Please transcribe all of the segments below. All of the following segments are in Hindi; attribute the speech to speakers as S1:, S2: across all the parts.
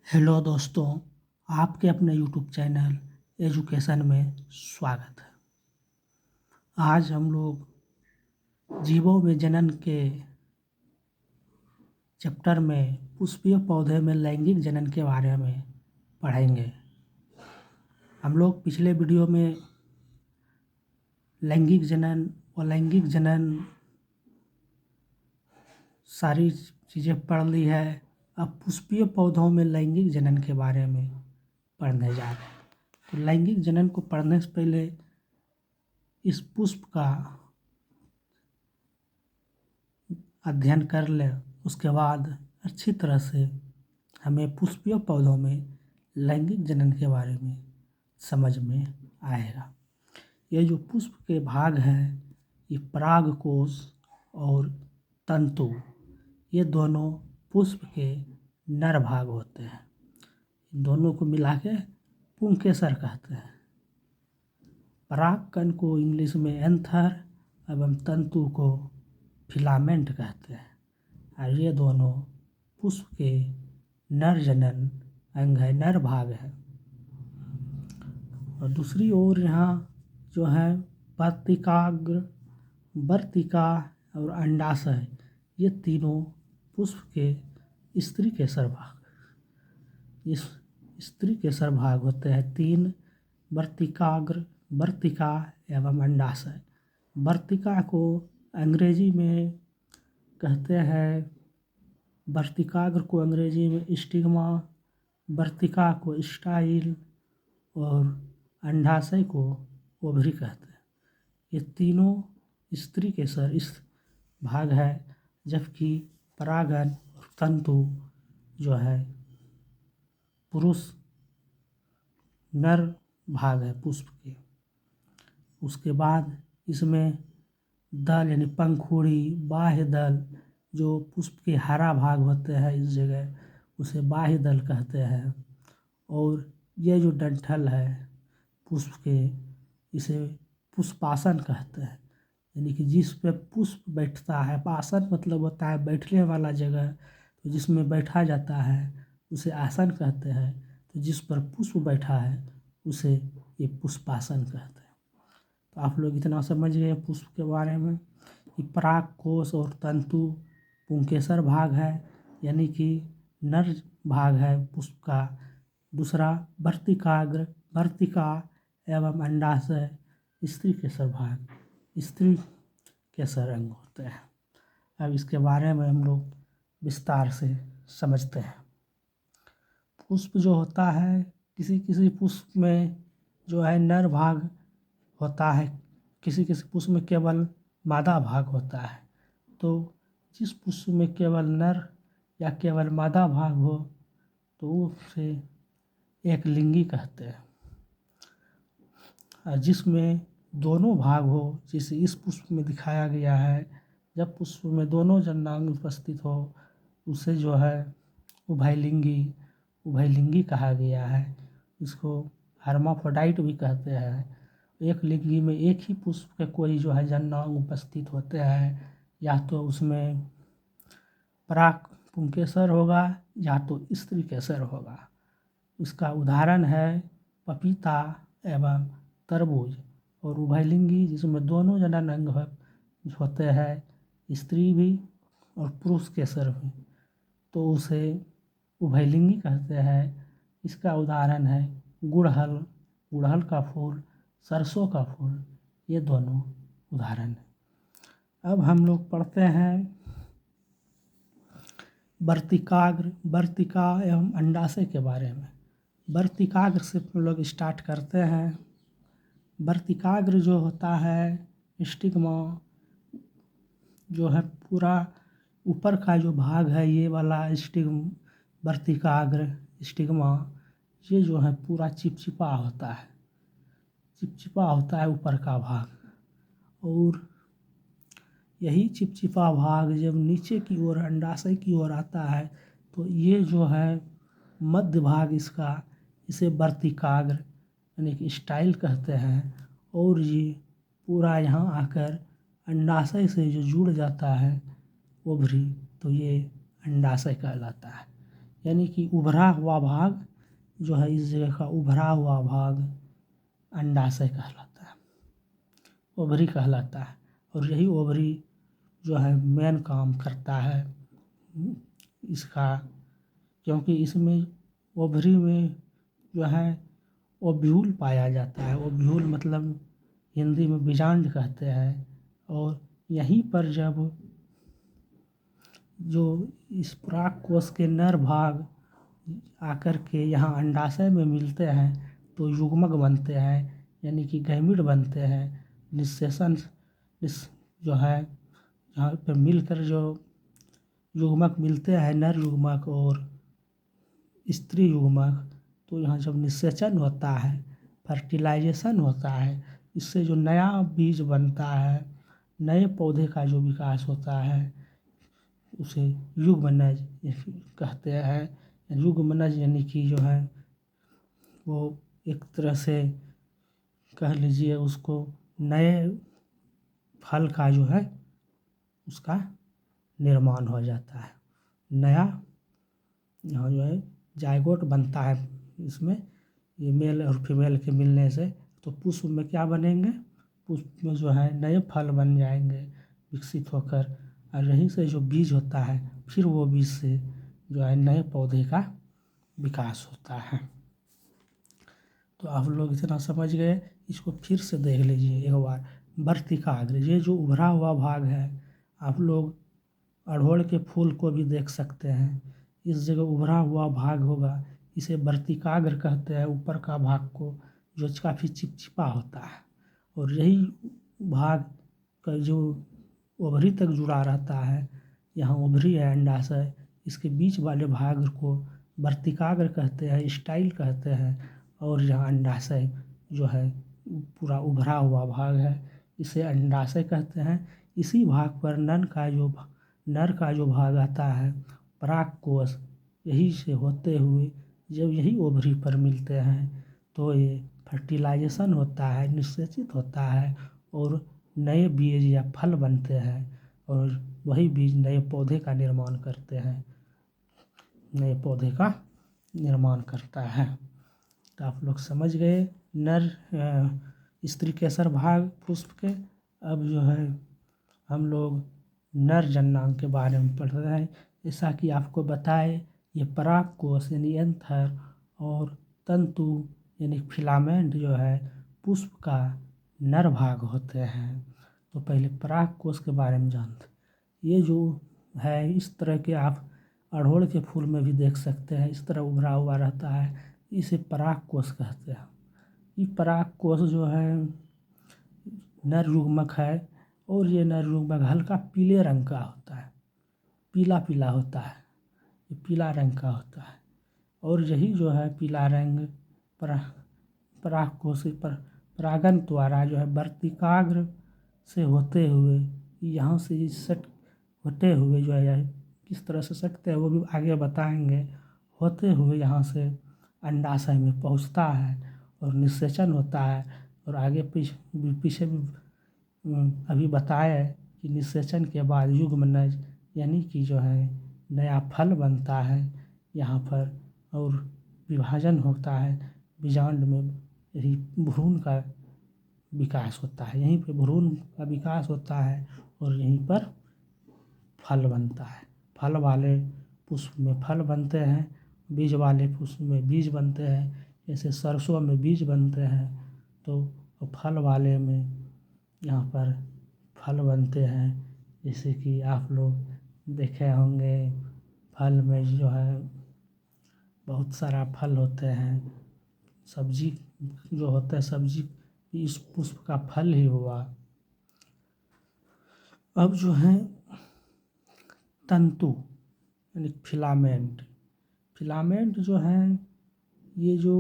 S1: हेलो दोस्तों, आपके अपने यूट्यूब चैनल एजुकेशन में स्वागत है। आज हम लोग जीवों में जनन के चैप्टर में पुष्पीय पौधे में लैंगिक जनन के बारे में पढ़ेंगे। हम लोग पिछले वीडियो में लैंगिक जनन और लैंगिक जनन सारी चीज़ें पढ़ ली है। अब पुष्पीय पौधों में लैंगिक जनन के बारे में पढ़ने जा रहे हैं। तो लैंगिक जनन को पढ़ने से पहले इस पुष्प का अध्ययन कर ले, उसके बाद अच्छी तरह से हमें पुष्पीय पौधों में लैंगिक जनन के बारे में समझ में आएगा। ये जो पुष्प के भाग हैं, ये परागकोश और तंतु, ये दोनों पुष्प के नर भाग होते हैं। इन दोनों को मिला के पुंकेसर कहते हैं। परागकण को इंग्लिश में एंथर एवं तंतु को फिलामेंट कहते हैं। और ये दोनों पुष्प के नर जनन अंग है, नर भाग है। और दूसरी ओर यहाँ जो है वर्तिकाग्र, वर्तिका और अंडाशय, ये तीनों पुष्प के स्त्री केसर भाग, इस स्त्री केसर भाग होते हैं तीन: वर्तिकाग्र, वर्तिका एवं अंडाशय। वर्तिका को अंग्रेजी में कहते हैं, वर्तिकाग्र को अंग्रेजी में स्टिग्मा, वर्तिका को स्टाइल और अंडाशय को ओवरी कहते हैं। ये तीनों स्त्री केसर इस भाग है, जबकि परागन और तंतु जो है पुरुष नर भाग है पुष्प के। उसके बाद इसमें दल यानी पंखुड़ी, बाह्य दल, जो पुष्प के हरा भाग होते हैं इस जगह, उसे बाह्य दल कहते हैं। और ये जो डंठल है पुष्प के, इसे पुष्पासन कहते हैं। यानी कि जिस पे पुष्प बैठता है, आसन मतलब होता है बैठने वाला जगह, तो जिसमें बैठा जाता है उसे आसन कहते हैं। तो जिस पर पुष्प बैठा है उसे ये पुष्पासन कहते हैं। तो आप लोग इतना समझ गए पुष्प के बारे में कि परागकोश और तंतु पुंकेसर भाग है, यानी कि नर भाग है पुष्प का। दूसरा वर्तिकाग्र, वर्तिका एवं अंडाशय स्त्री केसर भाग, स्त्री केसर अंग होते हैं। अब इसके बारे में हम लोग विस्तार से समझते हैं। पुष्प जो होता है, किसी किसी पुष्प में जो है नर भाग होता है, किसी किसी पुष्प में केवल मादा भाग होता है। तो जिस पुष्प में केवल नर या केवल मादा भाग हो तो उसे एक लिंगी कहते हैं। और जिसमें दोनों भाग हो, जैसे इस पुष्प में दिखाया गया है, जब पुष्प में दोनों जननांग उपस्थित हो उसे जो है उभयलिंगी, उभयलिंगी कहा गया है। इसको हर्माफ्रोडाइट भी कहते हैं। एक लिंगी में एक ही पुष्प के कोई जो है जननांग उपस्थित होते हैं, या तो उसमें पराग पुंकेसर होगा या तो स्त्री केसर होगा। इसका उदाहरण है पपीता एवं तरबूज। और उभयलिंगी जिसमें दोनों जनन अंग होते हैं, स्त्री भी और पुरुष केसर भी, तो उसे उभयलिंगी कहते हैं। इसका उदाहरण है गुड़हल, गुड़हल का फूल, सरसों का फूल, ये दोनों उदाहरण हैं। अब हम लोग पढ़ते हैं वर्तिकाग्र, वर्तिका एवं अंडाशय के बारे में। वर्तिकाग्र से हम लोग स्टार्ट करते हैं। वर्तिकाग्र जो होता है, स्टिग्मा जो है, पूरा ऊपर का जो भाग है ये वाला वर्तिकाग्र स्टिग्मा, ये जो है पूरा चिपचिपा होता है, चिपचिपा होता है ऊपर का भाग। और यही चिपचिपा भाग जब नीचे की ओर अंडाशय की ओर आता है तो ये जो है मध्य भाग इसका, इसे वर्तिकाग्र यानी कि स्टाइल कहते हैं। और ये पूरा यहाँ आकर अंडाशय से जो जुड़ जाता है ओवरी, तो ये अंडाशय कहलाता है। यानी कि उभरा हुआ भाग जो है, इस जगह का उभरा हुआ भाग अंडाशय कहलाता है, ओवरी कहलाता है। और यही ओवरी जो है मेन काम करता है इसका, क्योंकि इसमें ओवरी में जो है ओव्यूल पाया जाता है। ओव्यूल मतलब हिंदी में बीजांड कहते हैं। और यहीं पर जब जो इस पराग कोश के नर भाग आकर के यहाँ अंडाशय में मिलते हैं तो युग्मक बनते हैं, यानी कि गैमीट बनते हैं। निषेचन जो है यहाँ पे मिलकर जो युग्मक मिलते हैं, नर युग्मक और स्त्री युग्मक, तो यहाँ जब निषेचन होता है, फर्टिलाइजेशन होता है, इससे जो नया बीज बनता है, नए पौधे का जो विकास होता है, उसे युग्मनज कहते हैं। युग्मनज यानी कि जो है वो एक तरह से कह लीजिए उसको नए फल का जो है उसका निर्माण हो जाता है। नया यहाँ जो है जायगोट बनता है इसमें, ये मेल और फीमेल के मिलने से। तो पुष्प में क्या बनेंगे, पुष्प में जो है नए फल बन जाएंगे विकसित होकर, और यहीं से जो बीज होता है फिर वो बीज से जो है नए पौधे का विकास होता है। तो आप लोग इतना समझ गए, इसको फिर से देख लीजिए एक बार। वर्तिकाग्र, ये जो उभरा हुआ भाग है, आप लोग अड़हुल के फूल को भी देख सकते हैं, इस जगह उभरा हुआ भाग होगा, इसे वर्तिकाग्र कहते हैं। ऊपर का भाग को जो काफ़ी चिपचिपा होता है, और यही भाग का जो ओवरी तक जुड़ा रहता है, यहाँ ओवरी है अंडाशय, इसके बीच वाले भाग को वर्तिकाग्र कहते हैं, स्टाइल कहते हैं। और यहाँ अंडाशय जो है पूरा उभरा हुआ भाग है, इसे अंडाशय कहते हैं। इसी भाग पर नर का जो भाग आता है परागकोश, यही से होते हुए जब यही ओवरी पर मिलते हैं तो ये फर्टिलाइजेशन होता है, निषेचित होता है, और नए बीज या फल बनते हैं, और वही बीज नए पौधे का निर्माण करते हैं, नए पौधे का निर्माण करता है। तो आप लोग समझ गए नर स्त्री केसर भाग पुष्प के। अब जो है हम लोग नर जननांग के बारे में पढ़ रहे हैं। जैसा कि आपको बताए, ये परागकोश यानी एंथर और तंतु यानी फिलामेंट जो है पुष्प का नर भाग होते हैं। तो पहले परागकोश के बारे में जानते। ये जो है इस तरह के आप अड़हुल के फूल में भी देख सकते हैं, इस तरह उभरा हुआ रहता है, इसे परागकोश कहते हैं। ये परागकोश जो है नर युग्मक है, और ये नर युग्मक हल्का पीले रंग का होता है, पीला पीला होता है, ये पीला रंग का होता है। और यही जो है पीला रंग परागकोश पर परागन द्वारा जो है वर्तिकाग्र से होते हुए यहाँ से सट होते हुए जो है किस तरह से सटते हैं वो भी आगे बताएंगे, होते हुए यहाँ से अंडाशय में पहुँचता है और निषेचन होता है। और आगे पीछे भी अभी बताया कि निषेचन के बाद युग्मनज यानी कि जो है नया फल बनता है यहाँ पर, और विभाजन होता है बीजांड में, यही भ्रूण का विकास होता है, यहीं पे भ्रूण का विकास होता है, और यहीं पर फल बनता है। फल वाले पुष्प में फल बनते हैं, बीज वाले पुष्प में बीज बनते हैं। जैसे सरसों में बीज बनते हैं, तो फल वाले में यहाँ पर फल बनते हैं। जैसे कि आप लोग देखे होंगे, फल में जो है बहुत सारा फल होते हैं, सब्जी जो होता है सब्जी इस पुष्प का फल ही हुआ। अब जो है तंतु यानी फिलामेंट, फिलामेंट जो है ये जो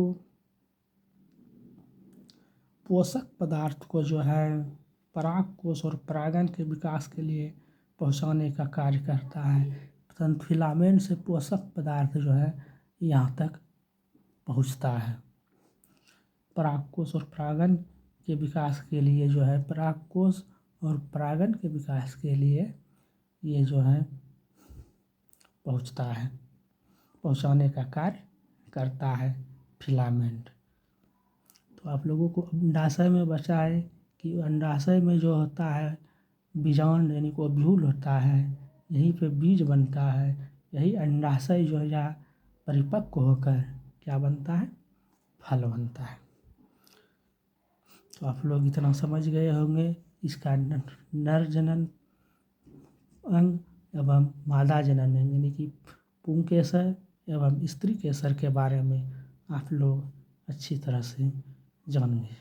S1: पोषक पदार्थ को जो है परागकोश और परागन के विकास के लिए पहुंचाने का कार्य करता है। फिलामेंट से पोषक पदार्थ जो है यहाँ तक पहुँचता है। परागकोश और परागन के विकास के लिए जो है परागकोश और परागन के विकास के लिए ये जो है पहुँचता है। पहुँचाने का कार्य करता है फिलामेंट। तो आप लोगों को अंडाशय में बचा है कि अंडाशय में जो होता है बीजांड यानी कि ओव्यूल होता है, यहीं पे बीज बनता है, यही अंडाशय जो है या परिपक्व होकर क्या बनता है, फल बनता है। तो आप लोग इतना समझ गए होंगे इसका नर जनन अंग एवं मादा जनन अंग यानी कि पुंकेसर एवं स्त्री केसर के बारे में आप लोग अच्छी तरह से जान गए।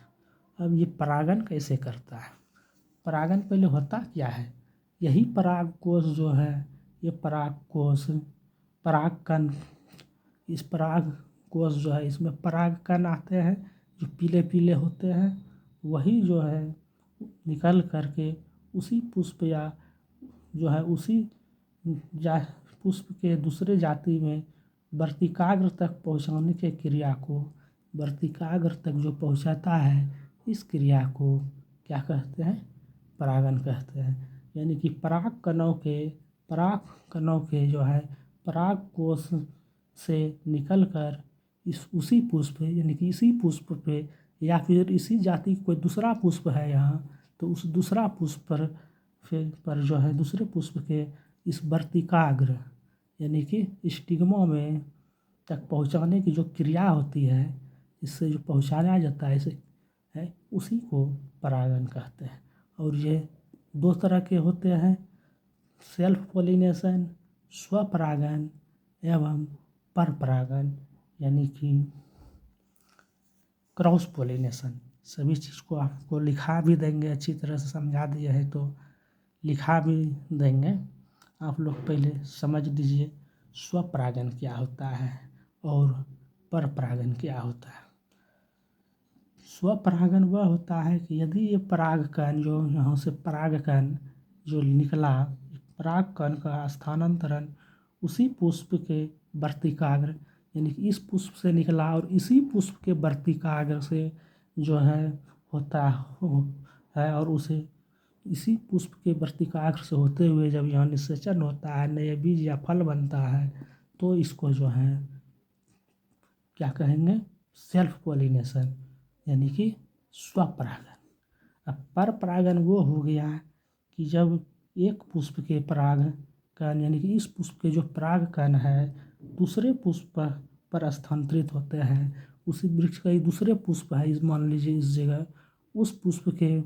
S1: अब ये परागन कैसे करता है, परागन पहले होता क्या है, यही पराग कोश जो है, ये पराग कोश परागकण, इस पराग कोश जो है इसमें परागकण आते हैं जो पीले पीले होते हैं, वही जो है निकल करके उसी पुष्प या जो है उसी पुष्प के दूसरे जाति में वर्तिकाग्र तक पहुँचाने के क्रिया को, वर्तिकाग्र तक जो पहुँचाता है इस क्रिया को क्या कहते हैं, परागन कहते हैं। यानी कि पराग कणों के जो है पराग कोश से निकलकर उसी पुष्प यानी कि इसी पुष्प पे या फिर इसी जाति कोई दूसरा पुष्प है यहाँ, तो उस दूसरा पुष्प पर जो है दूसरे पुष्प के इस वर्तिकाग्र यानी कि स्टिग्मा में तक पहुँचाने की जो क्रिया होती है, इससे जो पहुँचाया जाता है इसे है उसी को परागन कहते हैं। और ये दो तरह के होते हैं, सेल्फ पोलिनेशन स्वपरागन एवं पर परागन यानी कि क्रॉस पोलिनेशन। सभी चीज़ को आपको लिखा भी देंगे, अच्छी तरह से समझा दिए है तो लिखा भी देंगे। आप लोग पहले समझ लीजिए स्वपरागन क्या होता है और पर परागन क्या होता है। स्वपरागन वह होता है कि यदि ये परागकण जो यहाँ से परागकण जो निकला, परागकण का स्थानांतरण उसी पुष्प के वर्तिकाग्र यानी कि इस पुष्प से निकला और इसी पुष्प के वर्तिकाग्र से जो है होता है और उसे इसी पुष्प के वर्तिकाग्र से होते हुए जब यहाँ निषेचन होता है, नए बीज या फल बनता है, तो इसको जो है क्या कहेंगे, सेल्फ पोलिनेशन यानी कि स्वपरागन। अब पर परागन वो हो गया कि जब एक पुष्प के परागकण यानी कि इस पुष्प के जो परागकण है दूसरे पुष्प पर स्थानांतरित होते हैं, उसी वृक्ष का ही दूसरे पुष्प है, इस मान लीजिए इस जगह उस पुष्प के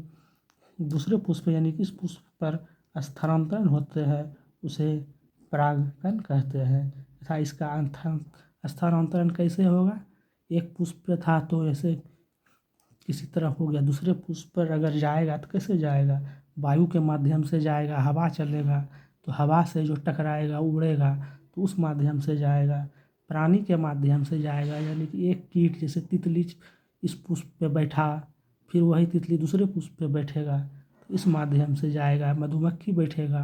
S1: दूसरे पुष्प यानी कि इस पुष्प पर स्थानांतरण होते हैं, उसे परागकण कहते हैं। तथा इसका स्थानांतरण कैसे होगा, एक पुष्प पे था तो ऐसे किसी तरह हो गया, दूसरे पुष्प पर अगर जाएगा तो कैसे जाएगा, वायु के माध्यम से जाएगा, हवा चलेगा तो हवा से जो टकराएगा उड़ेगा तो उस माध्यम से जाएगा, प्राणी के माध्यम से जाएगा यानी कि एक कीट जैसे तितली इस पुष्प पे बैठा फिर वही तितली दूसरे पुष्प पे बैठेगा तो इस माध्यम से जाएगा, मधुमक्खी बैठेगा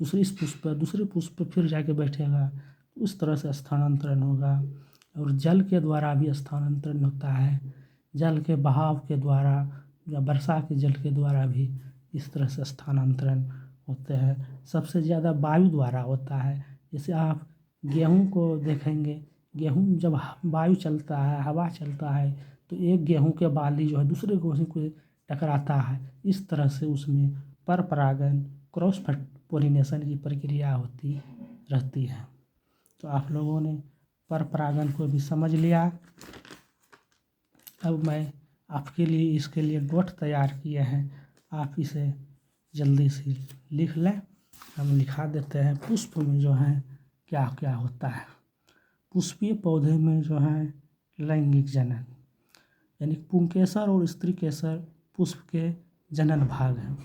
S1: दूसरे इस पुष्प पर, दूसरे पुष्प पर फिर जाके बैठेगा, तो उस तरह से स्थानांतरण होगा। और जल के द्वारा भी स्थानांतरण होता है, जल के बहाव के द्वारा या वर्षा के जल के द्वारा भी इस तरह से स्थानांतरण होते हैं। सबसे ज़्यादा वायु द्वारा होता है, जैसे आप गेहूँ को देखेंगे, गेहूँ जब वायु चलता है, हवा चलता है तो एक गेहूँ के बाली जो है दूसरे गेहूँ को टकराता है, इस तरह से उसमें पर परागन क्रॉस पोलिनेशन की प्रक्रिया होती रहती है। तो आप लोगों ने पर परागन को भी समझ लिया। अब मैं आपके लिए इसके लिए नोट तैयार किए हैं, आप इसे जल्दी से लिख लें। हम लिखा देते हैं पुष्प में जो है क्या क्या होता है। पुष्पीय पौधे में जो है लैंगिक जनन यानी पुंकेसर और स्त्री केसर पुष्प के जनन भाग हैं।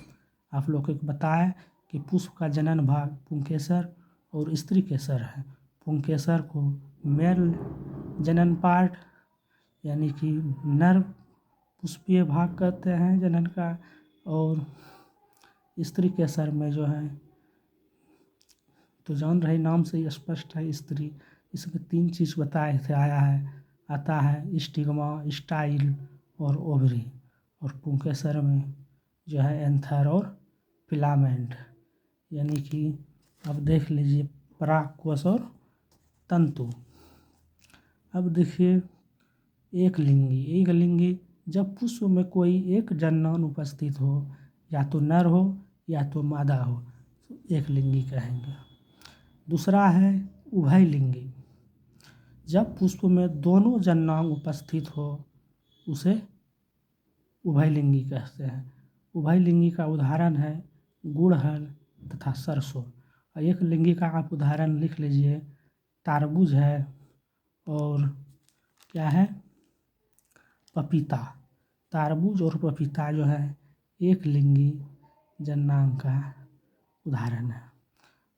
S1: आप लोग को बताया कि पुष्प का जनन भाग पुंकेसर और स्त्री केसर है। पुंकेसर को मेल जनन पार्ट यानी कि नर पुष्पीय भाग कहते हैं जनन का, और स्त्री केसर में जो है तो जान रहे नाम से ही स्पष्ट है स्त्री, इसमें 3 चीज़ बताए थे आता है स्टिग्मा, स्टाइल और ओवरी। और पुंकेसर में जो है एंथर और फिलामेंट यानी कि अब देख लीजिए परागकोश और तंतु। अब देखिए एक लिंगी जब पुष्प में कोई एक जननांग उपस्थित हो, या तो नर हो या तो मादा हो, तो एक लिंगी कहेंगे। दूसरा है उभयलिंगी, जब पुष्प में दोनों जननांग उपस्थित हो उसे उभयलिंगी कहते हैं। उभयलिंगी का उदाहरण है गुड़हल तथा सरसों। और एक लिंगी का आप उदाहरण लिख लीजिए, तारबूज है और क्या है, पपीता। तारबूज और पपीता जो है एक लिंगी जननांग का उदाहरण है।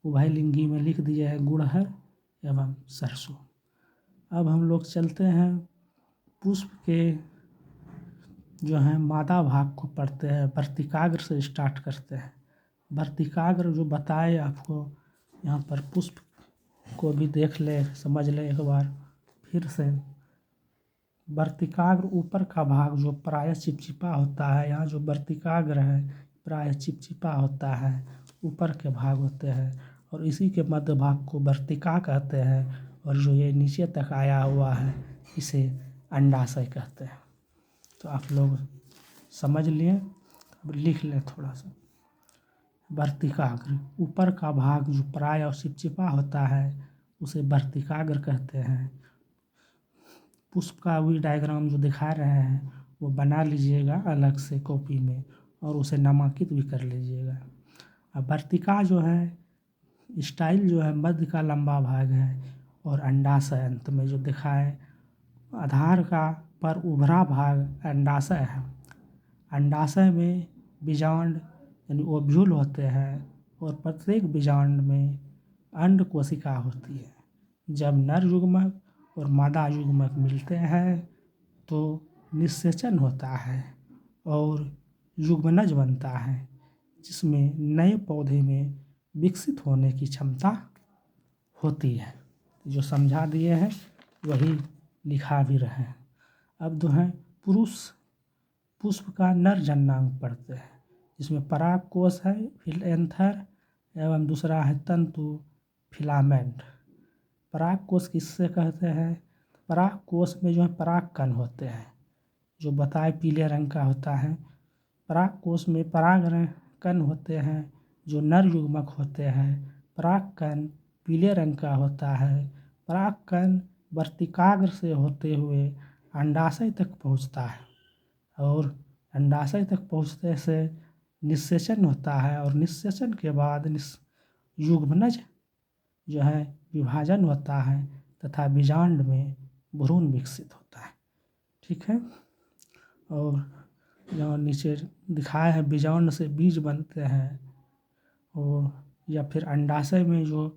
S1: उभयलिंगी में लिख दिया है गुड़हल एवं सरसों। अब हम लोग चलते हैं पुष्प के जो है मादा भाग को पढ़ते हैं, वर्तिकाग्र से स्टार्ट करते हैं। वर्तिकाग्र जो बताए आपको, यहाँ पर पुष्प को भी देख ले, समझ ले एक बार फिर से। वर्तिकाग्र ऊपर का भाग जो प्रायः चिपचिपा होता है, यहाँ जो वर्तिकाग्र है प्रायः चिपचिपा होता है, ऊपर के भाग होते हैं, और इसी के मध्य भाग को वर्तिका कहते हैं, और जो ये नीचे तक आया हुआ है इसे अंडाशय कहते हैं। तो आप लोग समझ लिए, अब लिख लें थोड़ा सा। वर्तिकाग्र ऊपर का भाग जो प्रायः चिपचिपा होता है उसे वर्तिकाग्र कहते हैं। पुष्प का भी डायग्राम जो दिखा रहे हैं वो बना लीजिएगा अलग से कॉपी में, और उसे नामांकित भी कर लीजिएगा। अब वर्तिका जो है स्टाइल जो है मध्य का लंबा भाग है, और अंडाशय अंत में जो दिखा है। आधार का पर उभरा भाग अंडाशय है। अंडाशय में बीजांड यानी ओव्यूल होते हैं, और प्रत्येक बीजांड में अंड कोशिका होती है। जब नर युग्मक और मादा युग्मक मिलते हैं तो निषेचन होता है और युग्मनज बनता है, जिसमें नए पौधे में विकसित होने की क्षमता होती है। जो समझा दिए हैं वही लिखा भी रहे हैं। अब जो है पुरुष पुष्प का नर जननांग पढ़ते हैं, जिसमें पराग कोश है फिलएंथर, एवं दूसरा है तंतु फिलामेंट। पराग कोश किससे कहते हैं? पराग कोश में जो है पराग कण होते हैं, जो बताए पीले रंग का होता है। पराग कोश में पराग कण होते हैं जो नर युग्मक होते हैं। पराग कण पीले रंग का होता है। पराग कण वर्तिकाग्र से होते हुए अंडाशय तक पहुंचता है, और अंडाशय तक पहुंचने से निषेचन होता है, और निषेचन के बाद युग्मनज जो है विभाजन होता है, तथा बीजांड में भ्रूण विकसित होता है। ठीक है। और जो नीचे दिखाया है बीजांड से बीज बनते हैं, और या फिर अंडाशय में जो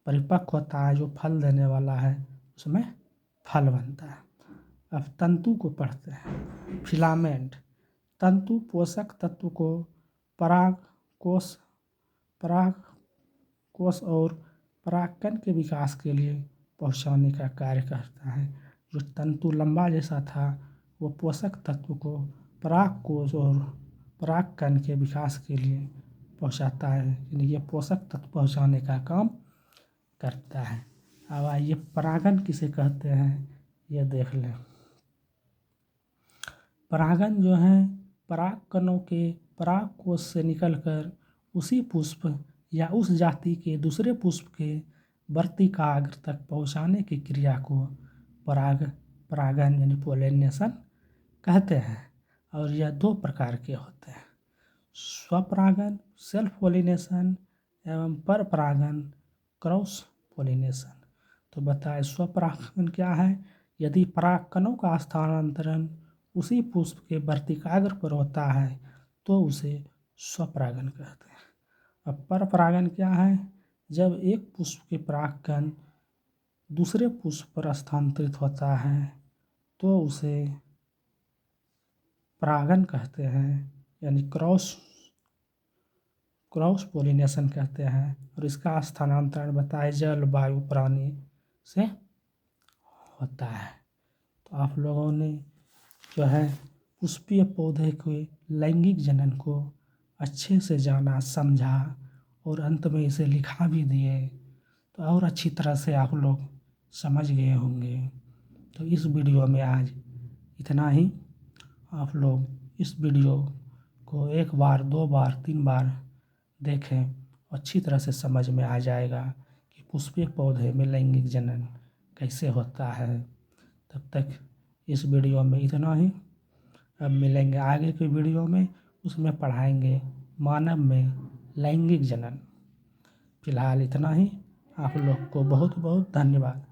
S1: परिपक्व होता है, जो फल देने वाला है, उसमें फल बनता है। अब तंतु को पढ़ते हैं। फिलामेंट तंतु पोषक तत्व को पराग कोश और परागकण के विकास के लिए पहुंचाने का कार्य करता है। जो तंतु लंबा जैसा था वो पोषक तत्व को पराग कोश और परागकण के विकास के लिए पहुंचाता है, यानी ये पोषक तत्व पहुंचाने का काम करता है। अब आइए परागन किसे कहते हैं ये देख लें। परागन जो है पराग कणों के पराग कोश से निकलकर उसी पुष्प या उस जाति के दूसरे पुष्प के वर्तिकाग्र तक पहुंचाने की क्रिया को परागन यानी पोलिनेशन कहते हैं। और यह दो प्रकार के होते हैं, स्वपरागन सेल्फ पोलिनेशन एवं परपरागन क्रॉस पोलिनेशन। तो बताएं स्वपरागन क्या है? यदि परागकणों का स्थानांतरण उसी पुष्प के वर्तिकाग्र पर होता है तो उसे स्वपरागन कहते हैं। अब परपरागन क्या है? जब एक पुष्प के परागकण दूसरे पुष्प पर स्थानांतरित होता है तो उसे परागन कहते हैं, यानी क्रॉस पोलिनेशन कहते हैं। और इसका स्थानांतरण बताए जल वायु प्राणी से होता है। तो आप लोगों ने जो है पुष्पीय पौधे के लैंगिक जनन को अच्छे से जाना, समझा, और अंत में इसे लिखा भी दिए, तो और अच्छी तरह से आप लोग समझ गए होंगे। तो इस वीडियो में आज इतना ही। आप लोग इस वीडियो को 1 बार 2 बार 3 बार देखें, अच्छी तरह से समझ में आ जाएगा कि पुष्पीय पौधे में लैंगिक जनन कैसे होता है। तब तक इस वीडियो में इतना ही। अब मिलेंगे आगे के वीडियो में, उसमें पढ़ाएंगे मानव में लैंगिक जनन। फिलहाल इतना ही। आप लोग को बहुत बहुत धन्यवाद।